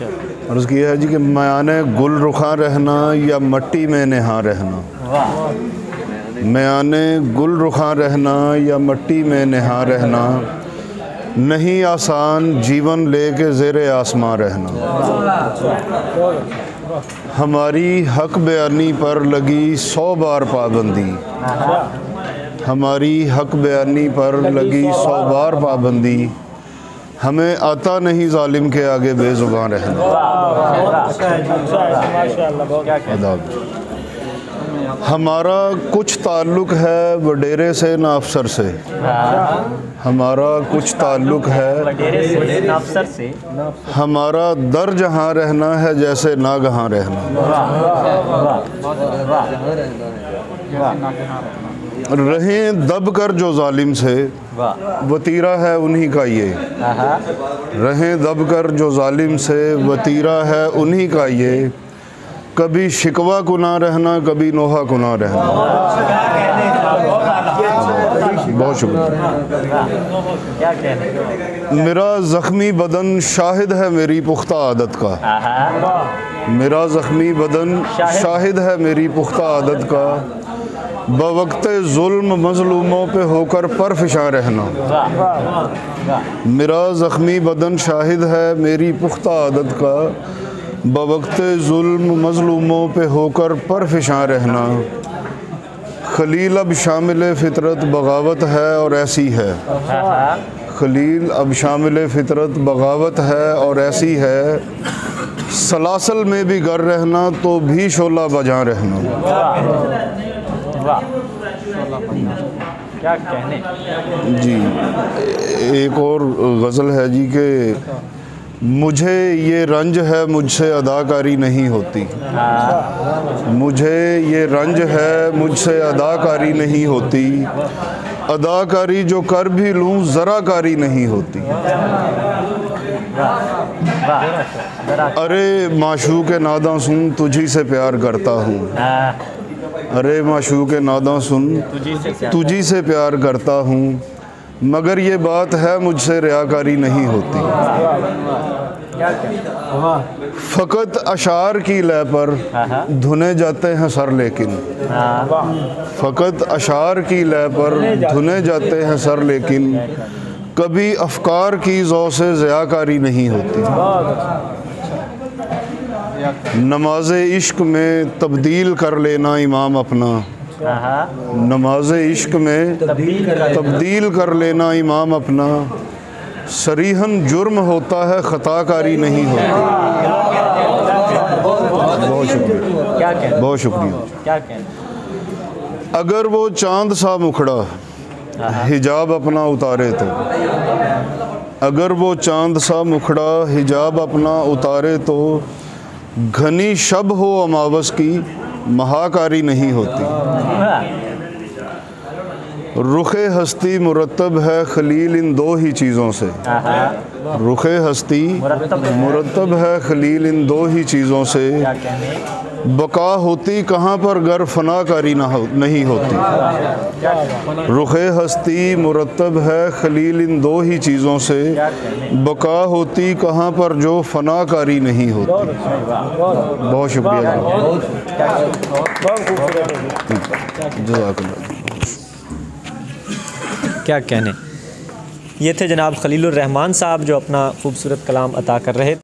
अर्ज़ किया है जी कि मयाने गुल रुखा रहना या मट्टी में नेहा रहना। मयाने गुल रुखा रहना या मट्टी में नेहा रहना, नहीं आसान जीवन लेके ज़ेरे आसमां रहना। हमारी हक बयानी पर लगी 100 बार पाबंदी, हमारी हक बयानी पर लगी 100 बार पाबंदी, हमें आता नहीं जालिम के आगे बेज़ुबान रहना। हमारा कुछ ताल्लुक़ है वडेरे से ना अफसर से, हमारा कुछ ताल्लुक़ है वडेरे से ना अफसर से, हमारा दर जहाँ रहना है जैसे नागहाँ रहना। रहें दब कर जो जालिम से, वतीरा है उन्हीं का ये। रहें दब कर जो जालिम से, वतीरा है उन्हीं का ये। कभी शिकवा को ना रहना, कभी नोहा को ना रहना। बहुत शुक्रिया। मेरा ज़ख्मी बदन शाहिद है मेरी पुख्ता आदत का, मेरा ज़ख्मी बदन शाहिद है मेरी पुख्ता आदत का। बवक्ते जुल्म मज़लूमों पे होकर परफिशां रहना। मेरा ज़ख्मी बदन शाहिद है मेरी पुख्ता आदत का। बवक्ते जुल्म मज़लूमों पे होकर परफिशां रहना। खलील अब शामिल फ़ितरत बगावत है और ऐसी है। खलील अब शामिल फ़ितरत बगावत है और ऐसी है। सलासल में भी गर रहना तो भी शोला बजा रहना। क्या कहने जी। एक और गज़ल है जी के मुझे ये रंज है मुझसे अदाकारी नहीं होती, मुझे ये रंज है मुझसे अदाकारी नहीं होती। अदाकारी जो कर भी लूँ ज़राकारी नहीं होती। अरे माशूक़ नादा सुन तुझी से प्यार करता हूँ, अरे माशूक़ नादा सुन तुझी से प्यार करता हूँ। मगर ये बात है मुझसे रियाकारी नहीं होती। फ़कत अशार की लय पर धुने जाते हैं सर लेकिन, फ़कत अशार की लय पर धुने जाते हैं सर लेकिन। कभी अफ़कार की ज़ौ से ज़ियाकारी नहीं होती। नमाज़े इश्क में तब्दील कर लेना इमाम अपना, नमाज़े इश्क में तब्दील कर लेना इमाम अपना। सरीहन जुर्म होता है ख़ताकारी नहीं होती। बहुत शुक्रिया, बहुत शुक्रिया। अगर वो चाँद सा मुखड़ा हिजाब अपना उतारे तो, अगर वो चाँद सा मुखड़ा हिजाब अपना उतारे तो। घनी शब हो अमावस की महाकारी नहीं होती। रुखे हस्ती मुरतब है खलील इन दो ही चीज़ों से, रुखे हस्ती मुरतब है खलील इन दो ही चीज़ों से। बका होती कहाँ पर गर फनाकारी नहीं होती। रुखे हस्ती मुरतब है खलील इन दो ही चीज़ों से। बका होती कहाँ पर जो फनाकारी नहीं होती। बहुत शुक्रिया। जज़ाकल्लाह। क्या कहने। ये थे जनाब खलीलुर रहमान साहब जो अपना खूबसूरत कलाम अता कर रहे थे।